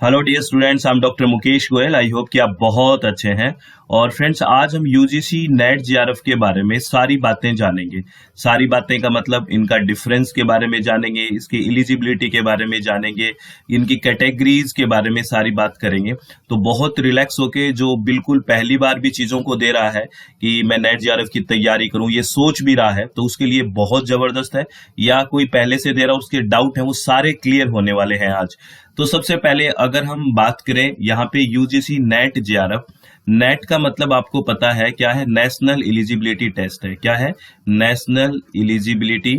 Hello dear students, I am doctor Mukesh Goyal. I hope कि आप बहुत अच्छे हैं। और फ्रेंड्स, आज हम यूजीसी नेट जेआरएफ के बारे में सारी बातें जानेंगे। सारी बातें का मतलब इनका डिफरेंस के बारे में जानेंगे, इसकी एलिजिबिलिटी के बारे में जानेंगे, इनकी कैटेगरीज के बारे में सारी बात करेंगे। तो बहुत रिलैक्स होके, जो बिल्कुल पहली बार भी चीजों को दे रहा है कि मैं नेट जेआरएफ की तैयारी करूं, ये सोच भी रहा है, तो उसके लिए बहुत जबरदस्त है। या कोई पहले से दे रहा है, उसके डाउट है, वो सारे क्लियर होने वाले हैं आज। तो सबसे पहले अगर हम बात करें यहाँ पे यूजीसी नेट जेआरएफ, नेट का मतलब आपको पता है क्या है? नेशनल एलिजिबिलिटी टेस्ट है। क्या है? नेशनल एलिजिबिलिटी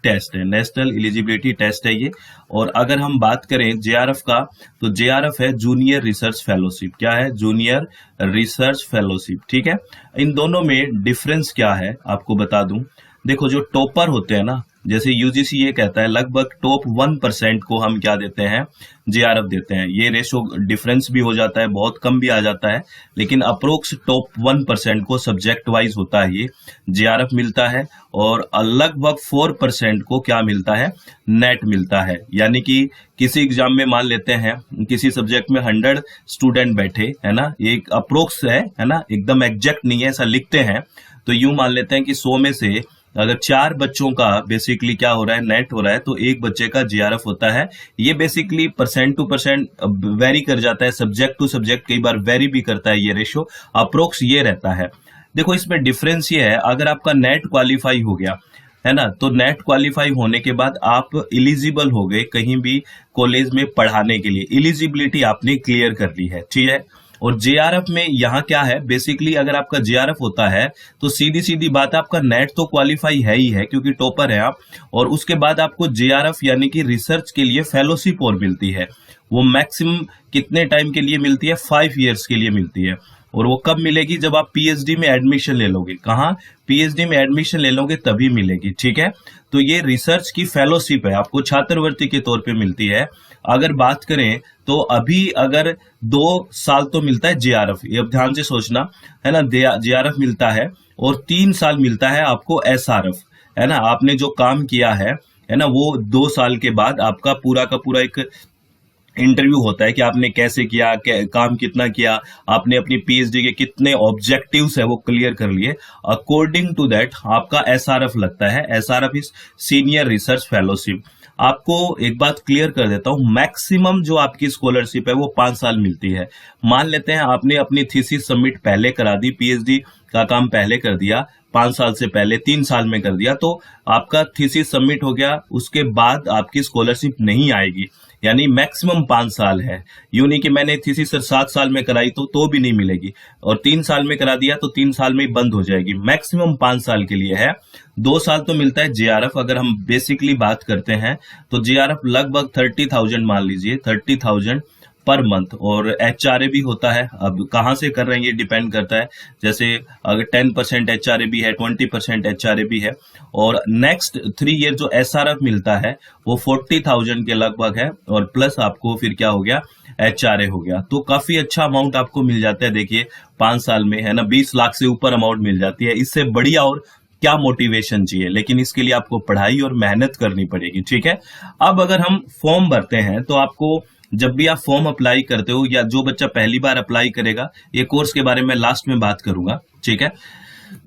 टेस्ट है। नेशनल एलिजिबिलिटी टेस्ट है ये। और अगर हम बात करें जेआरएफ का, तो जेआरएफ है जूनियर रिसर्च फेलोशिप। क्या है? Junior research fellowship. ठीक है, इन दोनों में डिफरेंस क्या है आपको बता दूं। देखो, जो टॉपर होते हैं ना, जैसे यूजीसी ये कहता है लगभग टॉप 1% को हम क्या देते हैं? जेआरएफ देते हैं। ये रेशो डिफरेंस भी हो जाता है, बहुत कम भी आ जाता है, लेकिन अप्रोक्स टॉप 1% को सब्जेक्ट वाइज होता है ये जेआरएफ मिलता है। और लगभग 4% को क्या मिलता है? नेट मिलता है। यानी कि किसी एग्जाम में मान लेते हैं किसी सब्जेक्ट में 100 स्टूडेंट बैठे, है ना, एक अप्रोक्स है ना, एकदम एग्जैक्ट नहीं है, ऐसा लिखते हैं। तो यूं मान लेते हैं कि 100 में से अगर 4 बच्चों का बेसिकली क्या हो रहा है? नेट हो रहा है, तो एक बच्चे का जेआरएफ होता है। ये basically percent two percent very कर जाता है, सब्जेक्ट टू सब्जेक्ट कई बार वेरी भी करता है ये रेशो। अप्रोक्स ये रहता है। देखो, इसमें डिफरेंस ये है, अगर आपका नेट क्वालिफाई हो गया है ना, तो नेट क्वालिफाई होने के बाद आप इलिजिबल हो गए कहीं भी कॉलेज में पढ़ाने के लिए। इलिजिबिलिटी आपने क्लियर कर ली है, ठीक है। और जेआरएफ में यहाँ क्या है, बेसिकली अगर आपका जेआरएफ होता है तो सीधी सीधी बात है, आपका नेट तो क्वालिफाई है ही है क्योंकि टॉपर है आप, और उसके बाद आपको जेआरएफ यानी कि रिसर्च के लिए फेलोशिप और मिलती है। वो मैक्सिमम कितने टाइम के लिए मिलती है? 5 ईयर्स के लिए मिलती है। और वो कब मिलेगी? जब आप पीएचडी में एडमिशन ले लोगे। कहाँ? पीएचडी में एडमिशन ले लोगे तभी मिलेगी, ठीक है। तो ये रिसर्च की फेलोशिप है, आपको छात्रवृत्ति के तौर पे मिलती है। अगर बात करें तो अभी अगर 2 साल तो मिलता है जेआरएफ, ये अब ध्यान से सोचना, है ना, जेआरएफ मिलता है। और 3 साल मिलता है आपको एसआरएफ, है ना। आपने जो काम किया है ना, वो 2 साल के बाद आपका पूरा का पूरा एक इंटरव्यू होता है कि आपने कैसे किया, काम कितना किया, आपने अपनी पीएचडी के कितने ऑब्जेक्टिव्स है वो क्लियर कर लिए। अकॉर्डिंग टू दैट आपका एसआरएफ लगता है। SRF is senior research fellowship. आपको एक बात क्लियर कर देता हूं, मैक्सिमम जो आपकी स्कॉलरशिप है वो 5 साल मिलती है। मान लेते हैं आपने अपनी थीसिस सबमिट पहले करा दी, पीएचडी का काम पहले कर दिया, 5 साल से पहले 3 साल में कर दिया, तो आपका थीसिस सबमिट हो गया, उसके बाद आपकी स्कॉलरशिप नहीं आएगी। यानी मैक्सिमम 5 साल है। यूं नहीं कि मैंने थीसिस 7 साल में कराई तो भी नहीं मिलेगी, और 3 साल में करा दिया तो 3 साल में ही बंद हो जाएगी। मैक्सिमम 5 साल के लिए है। 2 साल तो मिलता है जेआरएफ। अगर हम बेसिकली बात करते हैं तो जेआरएफ लगभग 30,000 मान लीजिए, 30,000 पर मंथ। और एचआरए भी होता है। अब कहाँ से कर रहे हैं ये डिपेंड करता है। जैसे अगर 10% एचआरए भी है, 20% एचआरए भी है। और नेक्स्ट 3 ईयर जो एसआरएफ मिलता है वो 40,000 के लगभग है, और प्लस आपको फिर क्या हो गया? एचआरए हो गया। तो काफी अच्छा अमाउंट आपको मिल जाता है। देखिए 5 साल में, है ना, 20 लाख से ऊपर अमाउंट मिल जाती है। इससे बढ़िया और क्या मोटिवेशन चाहिए? लेकिन इसके लिए आपको पढ़ाई और मेहनत करनी पड़ेगी, ठीक है। अब अगर हम फॉर्म भरते हैं तो आपको, जब भी आप फॉर्म अप्लाई करते हो, या जो बच्चा पहली बार अप्लाई करेगा, ये कोर्स के बारे में लास्ट में बात करूंगा, ठीक है।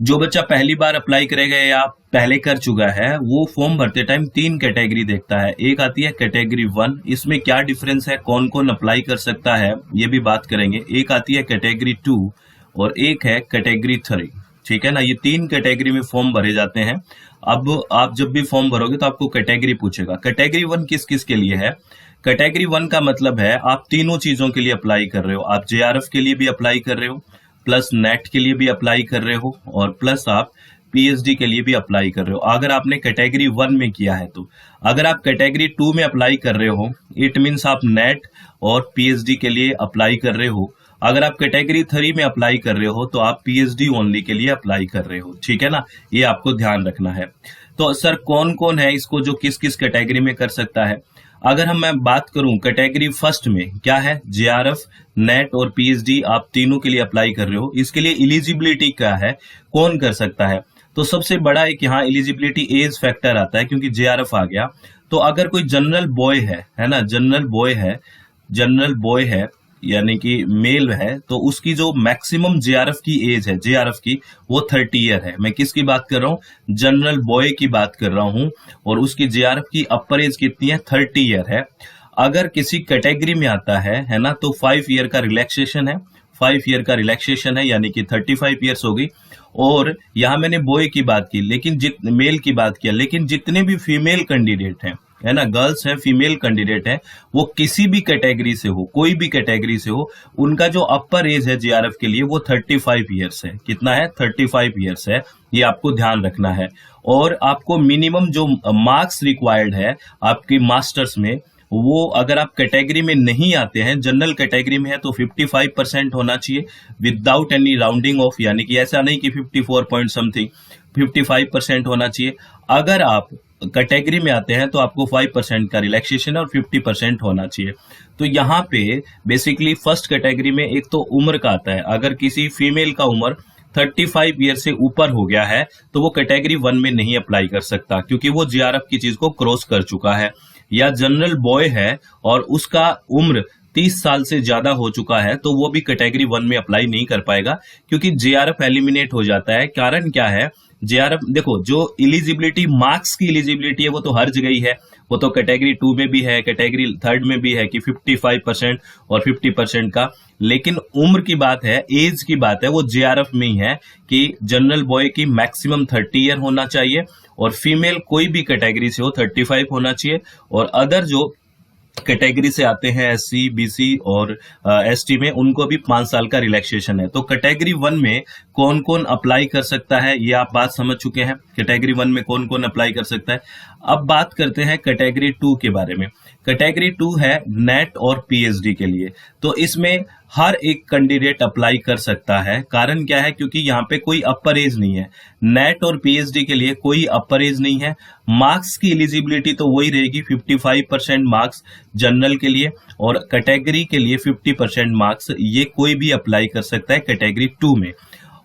जो बच्चा पहली बार अप्लाई करेगा या पहले कर चुका है, वो फॉर्म भरते टाइम 3 कैटेगरी देखता है। एक आती है कैटेगरी 1, इसमें क्या डिफरेंस है, कौन कौन अप्लाई कर सकता है, ये भी बात करेंगे। एक आती है कैटेगरी 2 और एक है कैटेगरी 3, ठीक है ना। ये 3 कैटेगरी में फॉर्म भरे जाते हैं। अब आप जब भी फॉर्म भरोगे तो आपको कैटेगरी पूछेगा। कैटेगरी 1 किस किस के लिए है? कैटेगरी 1 का मतलब है आप तीनों चीजों के लिए अप्लाई कर रहे हो। आप जेआरएफ के लिए भी अप्लाई कर रहे हो, प्लस नेट के लिए भी अप्लाई कर रहे हो, और प्लस आप पीएचडी के लिए भी अप्लाई कर रहे हो। अगर आपने कैटेगरी 1 में किया है तो, अगर आप कैटेगरी 2 में अप्लाई कर रहे हो, इट मीन्स आप नेट और पीएचडी के लिए अप्लाई कर रहे हो। अगर आप कैटेगरी 3 में अप्लाई कर रहे हो तो आप पीएचडी ओनली के लिए अप्लाई कर रहे हो, ठीक है ना। ये आपको ध्यान रखना है। तो सर कौन कौन है इसको जो किस किस कैटेगरी में कर सकता है? अगर मैं बात करूं कैटेगरी 1 में, क्या है? जेआरएफ, नेट और पीएचडी आप तीनों के लिए अप्लाई कर रहे हो। इसके लिए एलिजिबिलिटी क्या है, कौन कर सकता है? तो सबसे बड़ा एक यहाँ एलिजिबिलिटी एज फैक्टर आता है, क्योंकि जेआरएफ आ गया। तो अगर कोई जनरल बॉय है ना, जनरल बॉय है, जनरल बॉय है यानी कि मेल है, तो उसकी जो मैक्सिमम जेआरएफ की एज है, जेआरएफ की, वो 30 ईयर है। मैं किसकी बात कर रहा हूँ? जनरल बॉय की बात कर रहा हूँ। और उसकी जेआरएफ की अपर एज कितनी है? 30 ईयर है। अगर किसी कैटेगरी में आता है ना, तो 5 ईयर का रिलैक्सेशन है, 5 ईयर का रिलैक्सेशन है, यानी कि 35 ईयर्स हो गई। और यहां मैंने बॉय की बात की, लेकिन मेल की बात किया, लेकिन जितने भी फीमेल कैंडिडेट हैं, है ना, गर्ल्स हैं, फीमेल कैंडिडेट हैं, वो किसी भी कैटेगरी से हो, कोई भी कैटेगरी से हो, उनका जो अपर एज है जेआरएफ के लिए वो 35 ईयर्स है। कितना है? 35 ईयर्स है। ये आपको ध्यान रखना है। और आपको मिनिमम जो मार्क्स रिक्वायर्ड है आपकी मास्टर्स में, वो अगर आप कैटेगरी में नहीं आते हैं, जनरल कैटेगरी में है, तो 55% होना चाहिए विदाउट एनी राउंडिंग ऑफ, यानी कि ऐसा नहीं कि 54 पॉइंट समथिंग, 55% होना चाहिए। अगर आप कैटेगरी में आते हैं तो आपको 5% का रिलैक्सेशन और 50% होना चाहिए। तो यहाँ पे बेसिकली फर्स्ट कैटेगरी में एक तो उम्र का आता है। अगर किसी फीमेल का उम्र 35 ईयर से ऊपर हो गया है तो वो कैटेगरी 1 में नहीं अप्लाई कर सकता, क्योंकि वो जेआरएफ की चीज को क्रॉस कर चुका है। या जनरल बॉय है और उसका उम्र 30 साल से ज्यादा हो चुका है, तो वो भी कैटेगरी 1 में अप्लाई नहीं कर पाएगा, क्योंकि जेआरएफ एलिमिनेट हो जाता है। कारण क्या है? जेआरएफ देखो, जो इलिजिबिलिटी, मार्क्स की इलिजिबिलिटी है, वो तो हर जगह ही है। वो तो कैटेगरी 2 में भी है, कैटेगरी 3 में भी है कि 55% और 50% का। लेकिन उम्र की बात है, एज की बात है, वो जेआरएफ में ही है कि जनरल बॉय की मैक्सिमम 30 ईयर होना चाहिए, और फीमेल कोई भी कैटेगरी से हो 35 होना चाहिए। और अदर जो कैटेगरी से आते हैं, एससी, बीसी और एसटी में, उनको भी 5 साल का रिलैक्सेशन है। तो कैटेगरी 1 में कौन कौन अप्लाई कर सकता है, ये आप बात समझ चुके हैं। कैटेगरी 1 में कौन कौन अप्लाई कर सकता है। अब बात करते हैं कैटेगरी 2 के बारे में। कैटेगरी 2 है नेट और पीएचडी के लिए। तो इसमें हर एक कैंडिडेट अप्लाई कर सकता है। कारण क्या है? क्योंकि यहाँ पे कोई अपर एज नहीं है। नेट और पीएचडी के लिए कोई अपर एज नहीं है। मार्क्स की एलिजिबिलिटी तो वही रहेगी, 55% मार्क्स जनरल के लिए, और कैटेगरी के लिए 50% मार्क्स। ये कोई भी अप्लाई कर सकता है कैटेगरी 2 में।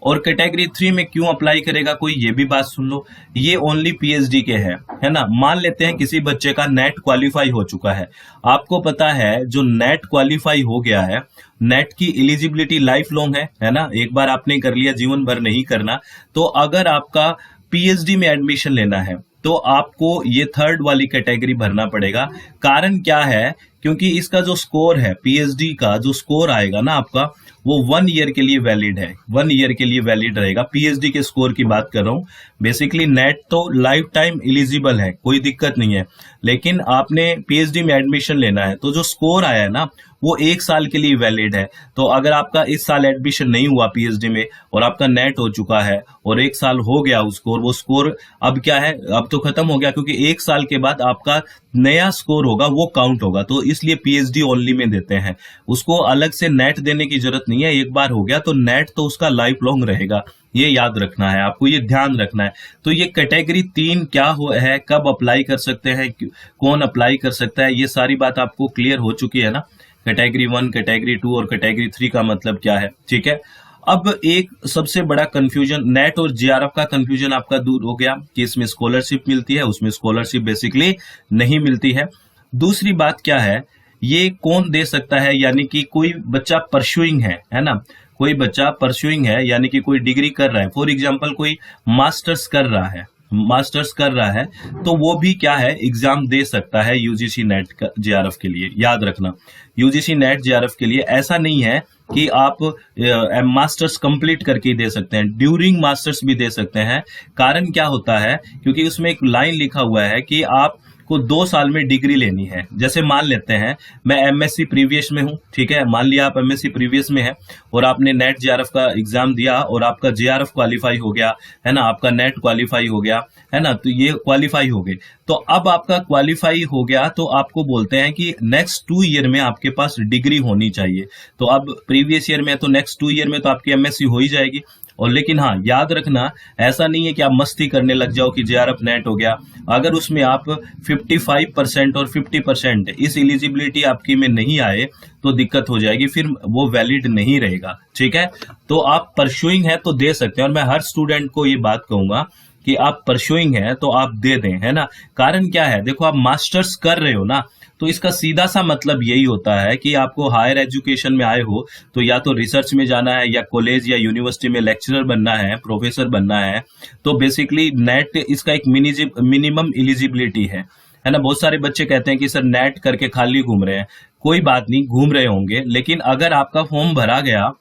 और कैटेगरी 3 में क्यों अप्लाई करेगा कोई, ये भी बात सुन लो। ये ओनली पीएचडी के है ना। मान लेते हैं किसी बच्चे का नेट क्वालिफाई हो चुका है। आपको पता है जो नेट क्वालिफाई हो गया है, नेट की एलिजिबिलिटी लाइफ लॉन्ग है ना। एक बार आपने कर लिया, जीवन भर नहीं करना। तो अगर आपका पीएचडी में एडमिशन लेना है तो आपको ये 3rd वाली कैटेगरी भरना पड़ेगा। कारण क्या है? क्योंकि इसका जो स्कोर है, पीएचडी का जो स्कोर आएगा ना आपका, वो 1 ईयर के लिए वैलिड है, 1 ईयर के लिए वैलिड रहेगा। पीएचडी के स्कोर की बात कर रहा हूं। बेसिकली नेट तो लाइफ टाइम एलिजिबल है, कोई दिक्कत नहीं है। लेकिन आपने पीएचडी में एडमिशन लेना है तो जो स्कोर आया है ना, वो 1 साल के लिए वैलिड है। तो अगर आपका इस साल एडमिशन नहीं हुआ पीएचडी में और आपका नेट हो चुका है और 1 साल हो गया उसको, और वो स्कोर अब क्या है, अब तो खत्म हो गया, क्योंकि 1 साल के बाद आपका नया स्कोर होगा वो काउंट होगा। तो इसलिए पीएचडी ओनली में देते हैं, उसको अलग से नेट देने की जरूरत नहीं है। एक बार हो गया तो नेट तो उसका लाइफ लॉन्ग रहेगा। ये याद रखना है आपको, ये ध्यान रखना है। तो ये कैटेगरी 3 क्या है, कब अप्लाई कर सकते हैं, कौन अप्लाई कर सकता है, ये सारी बात आपको क्लियर हो चुकी है ना। कैटेगरी 1, कैटेगरी 2 और कैटेगरी 3 का मतलब क्या है, ठीक है। अब एक सबसे बड़ा कंफ्यूजन, नेट और जेआरएफ का कंफ्यूजन आपका दूर हो गया कि इसमें स्कॉलरशिप मिलती है, उसमें स्कॉलरशिप बेसिकली नहीं मिलती है। दूसरी बात क्या है, ये कौन दे सकता है, यानी कि कोई बच्चा परस्यूइंग है ना, कोई बच्चा परस्यूइंग है, यानी कि कोई डिग्री कर रहा है, फॉर एग्जाम्पल कोई मास्टर्स कर रहा है, तो वो भी क्या है, एग्जाम दे सकता है यूजीसी नेट जेआरएफ के लिए। याद रखना, यूजीसी नेट जेआरएफ के लिए ऐसा नहीं है कि आप मास्टर्स कंप्लीट करके ही दे सकते हैं, ड्यूरिंग मास्टर्स भी दे सकते हैं। कारण क्या होता है, क्योंकि उसमें एक लाइन लिखा हुआ है कि आप को 2 साल में डिग्री लेनी है। जैसे मान लेते हैं मैं एमएससी प्रीवियस में हूं, ठीक है, मान लिया आप एमएससी प्रीवियस में है और आपने नेट जेआरएफ का एग्जाम दिया और आपका जेआरएफ क्वालिफाई हो गया, है ना, आपका नेट क्वालिफाई हो गया, है ना, तो ये क्वालिफाई हो गए। तो अब आपका क्वालिफाई हो गया तो आपको बोलते हैं कि नेक्स्ट 2 ईयर में आपके पास डिग्री होनी चाहिए। तो अब प्रीवियस ईयर में, तो नेक्स्ट 2 ईयर में तो आपकी एमएससी हो ही जाएगी। और लेकिन हाँ, याद रखना, ऐसा नहीं है कि आप मस्ती करने लग जाओ कि जेआरएफ नेट हो गया। अगर उसमें आप 55% और 50% इस एलिजिबिलिटी आपकी में नहीं आए तो दिक्कत हो जाएगी, फिर वो वैलिड नहीं रहेगा, ठीक है। तो आप परस्यूइंग है तो दे सकते हैं, और मैं हर स्टूडेंट को ये बात कहूंगा कि आप परस्यूइंग है तो आप दे दें, है ना। कारण क्या है, देखो आप मास्टर्स कर रहे हो ना, तो इसका सीधा सा मतलब यही होता है कि आपको हायर एजुकेशन में आए हो तो या तो रिसर्च में जाना है या कॉलेज या यूनिवर्सिटी में लेक्चरर बनना है, प्रोफेसर बनना है, तो बेसिकली नेट इसका एक मिनिमम एलिजिबिलिटी है ना। बहुत सारे बच्चे कहते हैं कि सर नेट करके खाली घूम रहे हैं, कोई बात नहीं, घूम रहे होंगे, लेकिन अगर आपका फॉर्म भरा गया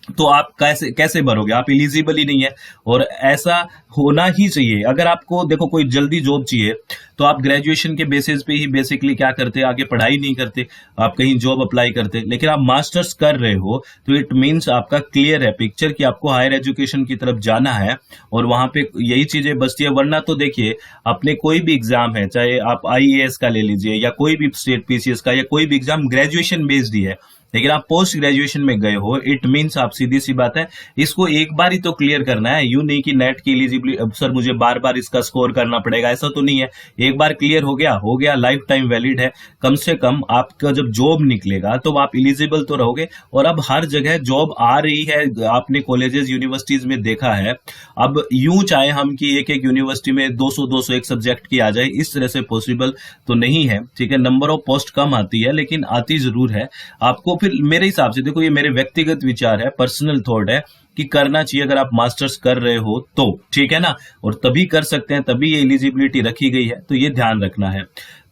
तो आप कैसे कैसे भरोगे, आप एलिजिबल ही नहीं है। और ऐसा होना ही चाहिए। अगर आपको देखो कोई जल्दी जॉब चाहिए तो आप ग्रेजुएशन के बेसिस पे ही बेसिकली क्या करते, आगे पढ़ाई नहीं करते, आप कहीं जॉब अप्लाई करते। लेकिन आप मास्टर्स कर रहे हो तो इट मीन्स आपका क्लियर है पिक्चर कि आपको हायर एजुकेशन की तरफ जाना है और वहां पे यही चीजें बचती है। वरना तो देखिए, अपने कोई भी एग्जाम है, चाहे आप आईएएस का ले लीजिए या कोई भी स्टेट पीसीएस का या कोई भी एग्जाम, ग्रेजुएशन बेस्ड ही है, लेकिन आप पोस्ट ग्रेजुएशन में गए हो, इट मीन्स आप सीधी सी बात है इसको एक बार ही तो क्लियर करना है। यूं नहीं कि नेट की एलिजिबिलिटी सर मुझे बार बार इसका स्कोर करना पड़ेगा, ऐसा तो नहीं है। एक बार क्लियर हो गया, लाइफ टाइम वैलिड है। कम से कम आपका जब जॉब निकलेगा तो आप एलिजिबल तो रहोगे। और अब हर जगह जॉब आ रही है, आपने कॉलेजेस यूनिवर्सिटीज में देखा है। अब यूं चाहे हम कि एक एक यूनिवर्सिटी में 200 एक सब्जेक्ट की आ जाए, इस तरह से पॉसिबल तो नहीं है, ठीक है। नंबर ऑफ पोस्ट कम आती है लेकिन आती जरूर है। आपको फिर मेरे हिसाब से, देखो ये मेरे व्यक्तिगत विचार है, पर्सनल थॉट है कि करना चाहिए अगर आप मास्टर्स कर रहे हो तो, ठीक है ना। और तभी कर सकते हैं, तभी ये एलिजिबिलिटी रखी गई है, तो ये ध्यान रखना है।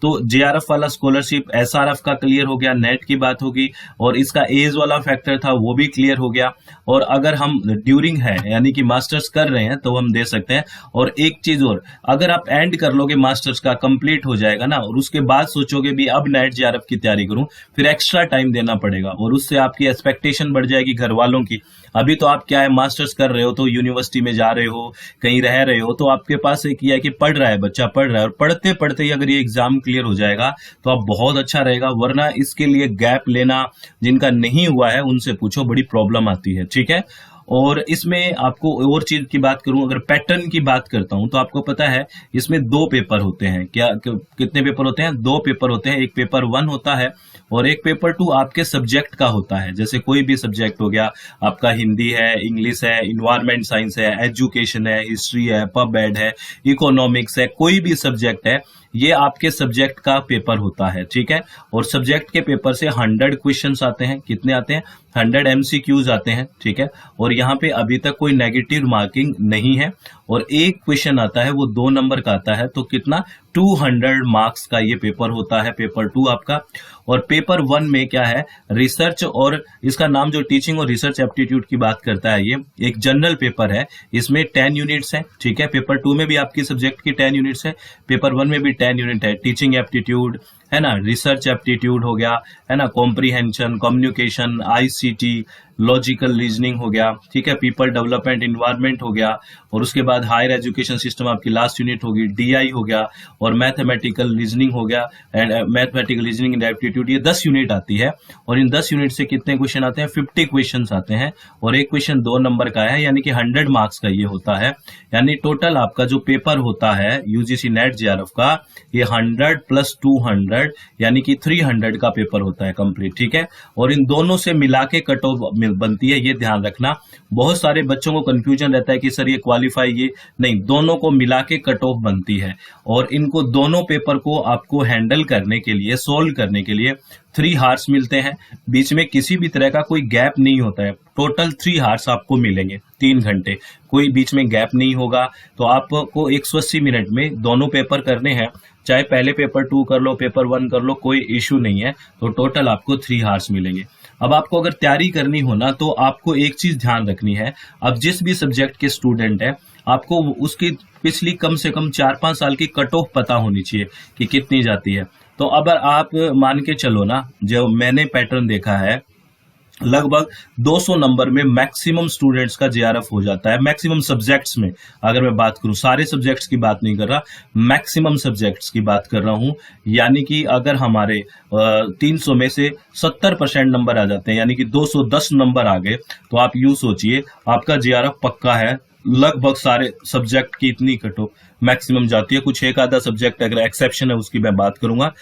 तो जेआरएफ वाला स्कॉलरशिप, एसआरएफ का क्लियर हो गया, नेट की बात होगी, और इसका एज वाला फैक्टर था वो भी क्लियर हो गया। और अगर हम ड्यूरिंग है यानी कि मास्टर्स कर रहे हैं तो हम दे सकते हैं। और एक चीज और, अगर आप एंड कर लोगे मास्टर्स का, कंप्लीट हो जाएगा ना, और उसके बाद सोचोगे भी अब नेट जेआरएफ की तैयारी करूं, फिर एक्स्ट्रा टाइम देना पड़ेगा और उससे आपकी एक्सपेक्टेशन बढ़ जाएगी घर वालों की। अभी तो आप क्या है, मास्टर्स कर रहे हो तो यूनिवर्सिटी में जा रहे हो, कहीं रह रहे हो, तो आपके पास एक ये है कि पढ़ रहा है बच्चा, पढ़ रहा है, और पढ़ते पढ़ते ही अगर ये एग्जाम क्लियर हो जाएगा तो आप बहुत अच्छा रहेगा। वरना इसके लिए गैप लेना, जिनका नहीं हुआ है उनसे पूछो, बड़ी प्रॉब्लम आती है, ठीक है। और इसमें आपको और चीज की बात करूं, अगर पैटर्न की बात करता हूं तो आपको पता है इसमें 2 पेपर होते हैं। कितने पेपर होते हैं? 2 पेपर होते हैं। एक पेपर 1 होता है और एक पेपर 2 आपके सब्जेक्ट का होता है। जैसे कोई भी सब्जेक्ट हो गया आपका, हिंदी है, इंग्लिश है, इन्वायरमेंट साइंस है, एजुकेशन है, हिस्ट्री है, पब एड है, इकोनॉमिक्स है, कोई भी सब्जेक्ट है, ये आपके सब्जेक्ट का पेपर होता है, ठीक है। और सब्जेक्ट के पेपर से 100 क्वेश्चंस आते हैं। कितने आते हैं? 100 एमसीक्यूज आते हैं, ठीक है। और यहाँ पे अभी तक कोई नेगेटिव मार्किंग नहीं है। और एक क्वेश्चन आता है वो 2 नंबर का आता है, तो कितना? 200 मार्क्स का ये पेपर होता है, पेपर 2 आपका। और पेपर 1 में क्या है? रिसर्च, और इसका नाम जो टीचिंग और रिसर्च एप्टीट्यूड की बात करता है, ये एक जनरल पेपर है। इसमें 10 यूनिट्स है, ठीक है। पेपर 2 में भी आपकी सब्जेक्ट की 10 यूनिट्स है, पेपर 1 में भी 10 यूनिट है। टीचिंग एप्टीट्यूड है ना, रिसर्च एप्टीट्यूड हो गया, है ना, comprehension, communication, ICT, logical reasoning हो गया, ठीक है, पीपल डेवलपमेंट, इन्वायरमेंट हो गया। और उसके बाद हायर एजुकेशन सिस्टम आपकी लास्ट यूनिट होगी, डीआई हो गया, और मैथमेटिकल रीजनिंग हो गया, and mathematical reasoning and aptitude, ये 10 यूनिट आती है। और इन 10 यूनिट से कितने क्वेश्चन आते हैं? 50 क्वेश्चन आते हैं, और एक क्वेश्चन 2 नंबर का है, यानी कि 100 मार्क्स का ये होता है। यानी टोटल आपका जो पेपर होता है यूजीसी नेट जेआरएफ का, ये 100 + 200 यानी कि 300 का पेपर होता है कंप्लीट, ठीक है। और इन दोनों से मिला के कट ऑफ बनती है, ये ध्यान रखना। बहुत सारे बच्चों को कंफ्यूजन रहता है कि सर ये क्वालिफाई, ये नहीं, दोनों को मिला के कट ऑफ बनती है। और इनको दोनों पेपर को आपको हैंडल करने के लिए, सोल्व करने के लिए 3 हार्स मिलते हैं। बीच में किसी भी तरह का कोई गैप नहीं होता है। टोटल 3 हार्स आपको मिलेंगे, 3 घंटे, कोई बीच में गैप नहीं होगा। तो आपको 180 मिनट में दोनों पेपर करने हैं, चाहे पहले पेपर 2 कर लो, पेपर 1 कर लो, कोई इश्यू नहीं है। तो टोटल आपको 3 हार्स मिलेंगे। अब आपको अगर तैयारी करनी हो ना, तो आपको एक चीज ध्यान रखनी है। अब जिस भी सब्जेक्ट के स्टूडेंट है, आपको उसकी पिछली कम से कम 4-5 साल की कट ऑफ पता होनी चाहिए कि कितनी जाती है। तो अब आप मान के चलो ना, जो मैंने पैटर्न देखा है, लगभग 200 नंबर में मैक्सिमम स्टूडेंट्स का जेआरएफ हो जाता है। मैक्सिमम सब्जेक्ट्स में अगर मैं बात करूं, सारे सब्जेक्ट्स की बात नहीं कर रहा, मैक्सिमम सब्जेक्ट्स की बात कर रहा हूं। यानी कि अगर हमारे 300 में से 70% नंबर आ जाते हैं, यानी कि 210 नंबर आ गए, तो आप यूं सोचिए आपका जेआरएफ पक्का है। लगभग सारे सब्जेक्ट की इतनी कट ऑफ मैक्सिमम जाती है। कुछ एक आधा सब्जेक्ट अगर एक्सेप्शन है उसकी मैं बात करूंगा,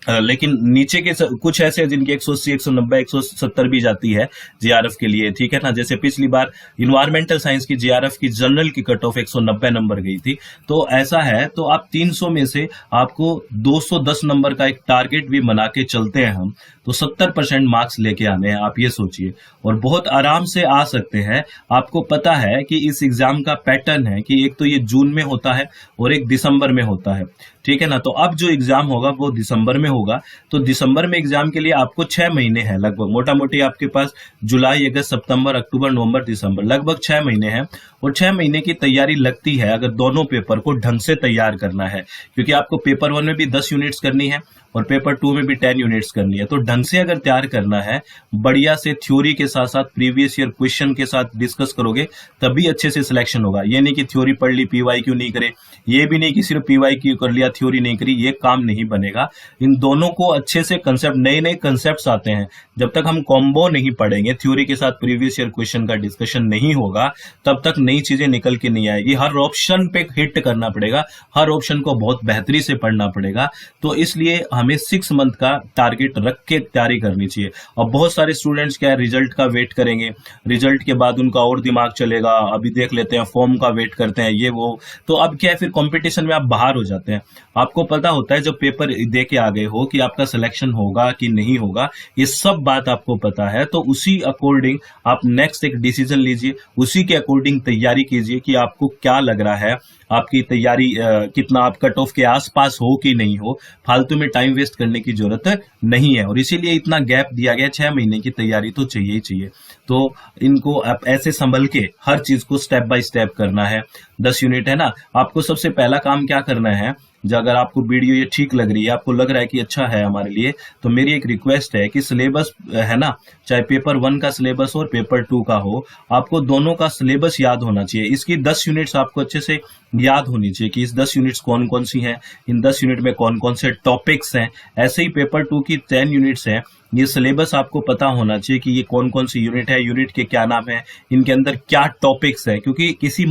लेकिन नीचे के कुछ ऐसे हैं जिनकी 180, 190, 170 भी जाती है जीआरएफ के लिए, ठीक है ना। जैसे पिछली बार इन्वायरमेंटल साइंस की जीआरएफ की जनरल की कट ऑफ 190 नंबर गई थी। तो ऐसा है, तो आप 300 में से आपको 210 नंबर का एक टारगेट भी बना के चलते हैं हम, तो 70% मार्क्स लेके आने हैं, आप ये सोचिए। और बहुत आराम से आ सकते हैं। आपको पता है कि इस एग्जाम का पैटर्न है कि एक तो ये जून में होता है और एक दिसंबर में होता है, ठीक है ना। तो अब जो एग्जाम होगा वो दिसंबर में होगा। तो दिसंबर में एग्जाम के लिए आपको 6 महीने हैं लगभग, मोटा मोटी आपके पास जुलाई, अगस्त, सितंबर, अक्टूबर, नवंबर, दिसंबर, लगभग 6 महीने हैं। और 6 महीने की तैयारी लगती है अगर दोनों पेपर को ढंग से तैयार करना है, क्योंकि आपको पेपर 1 में भी 10 यूनिट्स करनी है और पेपर 2 में भी 10 यूनिट्स करनी है। तो ढंग से अगर तैयार करना है, बढ़िया से थ्योरी के साथ साथ प्रीवियस ईयर क्वेश्चन के साथ डिस्कस करोगे, तभी अच्छे से सिलेक्शन होगा। ये नहीं कि थ्योरी पढ़ ली, पीवाईक्यू नहीं करे, ये भी नहीं कि सिर्फ पीवाईक्यू कर लिया, थ्योरी नहीं करी, ये काम नहीं बनेगा। इन दोनों को अच्छे से कंसेप्ट, नए नए कंसेप्ट आते हैं, जब तक हम कॉम्बो नहीं पढ़ेंगे, थ्योरी के साथ प्रीवियस ईयर क्वेश्चन का डिस्कशन नहीं होगा, तब तक नई चीजें निकल के नहीं आएगी। हर ऑप्शन पे हिट करना पड़ेगा, हर ऑप्शन को बहुत बेहतरी से पढ़ना पड़ेगा। तो इसलिए हमें 6 मंथ का टारगेट रख के तैयारी करनी चाहिए। अब बहुत सारे स्टूडेंट्स क्या है, रिजल्ट का वेट करेंगे, रिजल्ट के बाद उनका और दिमाग चलेगा, अभी देख लेते हैं, फॉर्म का वेट करते हैं, ये वो। तो अब क्या है, फिर कंपटीशन में आप बाहर हो जाते हैं। आपको पता होता है जब पेपर दे के आ गए हो कि आपका सिलेक्शन होगा कि नहीं होगा, ये सब बात आपको पता है। तो उसी अकॉर्डिंग आप नेक्स्ट एक डिसीजन लीजिए, उसी के अकॉर्डिंग तैयारी कीजिए कि आपको क्या लग रहा है, आपकी तैयारी कितना आप कट ऑफ के आसपास हो कि नहीं हो। फालतू में टाइम वेस्ट करने की जरूरत नहीं है, और इसीलिए इतना गैप दिया गया। 6 महीने की तैयारी तो चाहिए ही चाहिए। तो इनको आप ऐसे संभल के हर चीज को स्टेप बाय स्टेप करना है। 10 यूनिट है ना, आपको सबसे पहला काम क्या करना है, जो अगर आपको वीडियो ये ठीक लग रही है, आपको लग रहा है कि अच्छा है हमारे लिए, तो मेरी एक रिक्वेस्ट है कि सिलेबस है ना, चाहे पेपर 1 का सिलेबस और पेपर 2 का हो, आपको दोनों का सिलेबस याद होना चाहिए। इसकी 10 यूनिट्स आपको अच्छे से याद होनी चाहिए कि इस 10 यूनिट्स कौन कौन सी हैं, इन 10 यूनिट में कौन कौन से टॉपिक्स हैं। ऐसे ही पेपर 2 की 10 यूनिट्स हैं, ये सिलेबस आपको पता होना चाहिए कि ये कौन कौन सी यूनिट है, यूनिट के क्या नाम है, इनके अंदर क्या टॉपिक्स है। क्योंकि किसी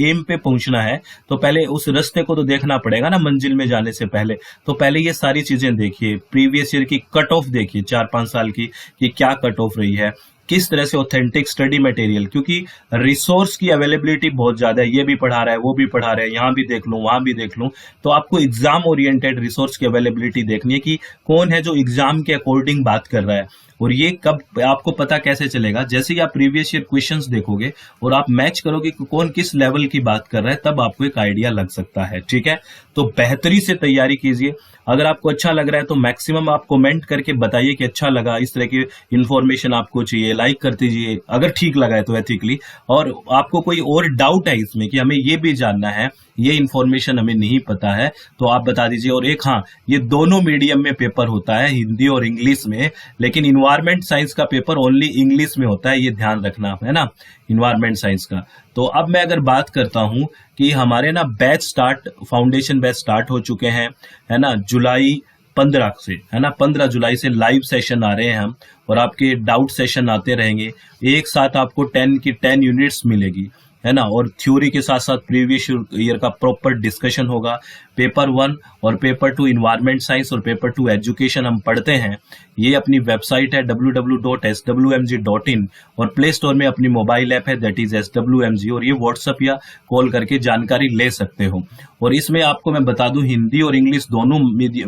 एम पे पहुंचना है तो पहले उस रास्ते को तो देखना पड़ेगा ना, मंजिल में जाने से पहले। तो पहले ये सारी चीजें देखिए, प्रीवियस ईयर की कट ऑफ देखिए 4-5 साल की कि क्या कट ऑफ रही है, किस तरह से ऑथेंटिक स्टडी मटेरियल, क्योंकि रिसोर्स की अवेलेबिलिटी बहुत ज्यादा है, ये भी पढ़ा रहा है, वो भी पढ़ा रहा है, यहां भी देख लूं, वहां भी देख लूं। तो आपको एग्जाम ओरिएंटेड रिसोर्स की अवेलेबिलिटी देखनी है कि कौन है जो एग्जाम के अकॉर्डिंग बात कर रहा है। और ये कब आपको पता कैसे चलेगा, जैसे ही आप प्रीवियस ईयर क्वेश्चंस देखोगे और आप मैच करोगे कि कौन किस लेवल की बात कर रहा है, तब आपको एक आइडिया लग सकता है, ठीक है। तो बेहतरी से तैयारी कीजिए। अगर आपको अच्छा लग रहा है तो मैक्सिमम आप कमेंट करके बताइए कि अच्छा लगा, इस तरह की इंफॉर्मेशन आपको चाहिए, लाइक कर दीजिए अगर ठीक लगा है तो एथिकली। और आपको कोई और डाउट है इसमें कि हमें ये भी जानना है, ये इंफॉर्मेशन हमें नहीं पता है, तो आप बता दीजिए। और एक हाँ, ये दोनों मीडियम में पेपर होता है, हिंदी और इंग्लिश में, लेकिन इन्वायरमेंट साइंस का पेपर ओनली इंग्लिश में होता है, ये ध्यान रखना है ना, इन्वायरमेंट साइंस का। तो अब मैं अगर बात करता हूं कि हमारे ना batch start, foundation batch start हो चुके हैं, है ना, जुलाई 15 से, है ना, 15 जुलाई से लाइव सेशन आ रहे हैं हम, और आपके डाउट सेशन आते रहेंगे। एक साथ आपको 10 की 10 यूनिट्स मिलेगी, है ना, और थ्योरी के साथ साथ प्रीवियस ईयर का प्रॉपर डिस्कशन होगा। पेपर 1 और पेपर 2 इन्वायरमेंट साइंस और पेपर 2 एजुकेशन हम पढ़ते हैं। ये अपनी वेबसाइट है www.swmg.in, और प्ले स्टोर में अपनी मोबाइल ऐप है दैट इज SWMG, और ये व्हाट्सएप या कॉल करके जानकारी ले सकते हो। और इसमें आपको मैं बता दूं, हिंदी और इंग्लिश दोनों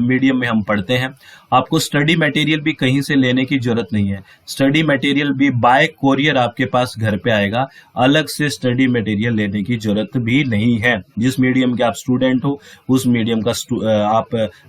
मीडियम में हम पढ़ते हैं। आपको स्टडी मटेरियल भी कहीं से लेने की जरूरत नहीं है, स्टडी मटेरियल भी बाय कोरियर आपके पास घर पे आएगा, अलग से स्टडी मटेरियल लेने की जरूरत भी नहीं है। जिस मीडियम के आप स्टूडेंट हो उस मीडियम का आप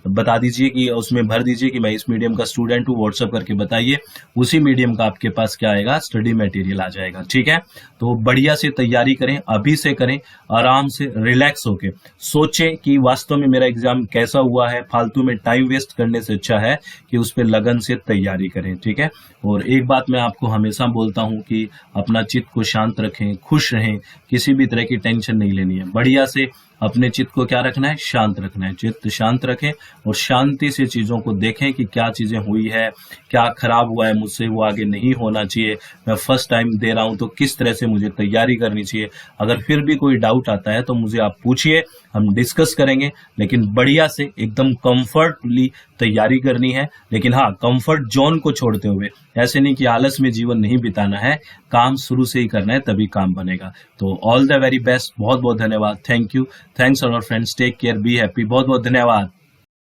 बता दीजिए कि उसमें भर दीजिए कि मैं इस मीडियम का स्टूडेंट हूँ, व्हाट्सएप करके बताइए, उसी मीडियम का आपके पास क्या आएगा, स्टडी मटेरियल आ जाएगा, ठीक है। तो बढ़िया से तैयारी करें, अभी से करें, आराम से रिलैक्स होके सोचें कि वास्तव में मेरा एग्जाम कैसा हुआ है। फालतू में टाइम वेस्ट करने से अच्छा है कि उस पर लगन से तैयारी करें, ठीक है। और एक बात मैं आपको हमेशा बोलता हूं कि अपना चित्त को शांत रखें, खुश रहें, किसी भी तरह की टेंशन नहीं लेनी है, बढ़िया से अपने चित्त को क्या रखना है, शांत रखना है। चित्त शांत रखें और शांति से चीजों को देखें कि क्या चीजें हुई है, क्या खराब हुआ है मुझसे, वो आगे नहीं होना चाहिए। मैं फर्स्ट टाइम दे रहा हूं तो किस तरह से मुझे तैयारी करनी चाहिए। अगर फिर भी कोई डाउट आता है तो मुझे आप पूछिए, हम डिस्कस करेंगे। लेकिन बढ़िया से एकदम कंफर्टली तैयारी करनी है, लेकिन हाँ कंफर्ट जोन को छोड़ते हुए। ऐसे नहीं कि आलस में जीवन नहीं बिताना है, काम शुरू से ही करना है, तभी काम बनेगा। तो ऑल द वेरी बेस्ट, बहुत बहुत धन्यवाद, thank you, thanks all friends, take care, be happy, बहुत बहुत धन्यवाद।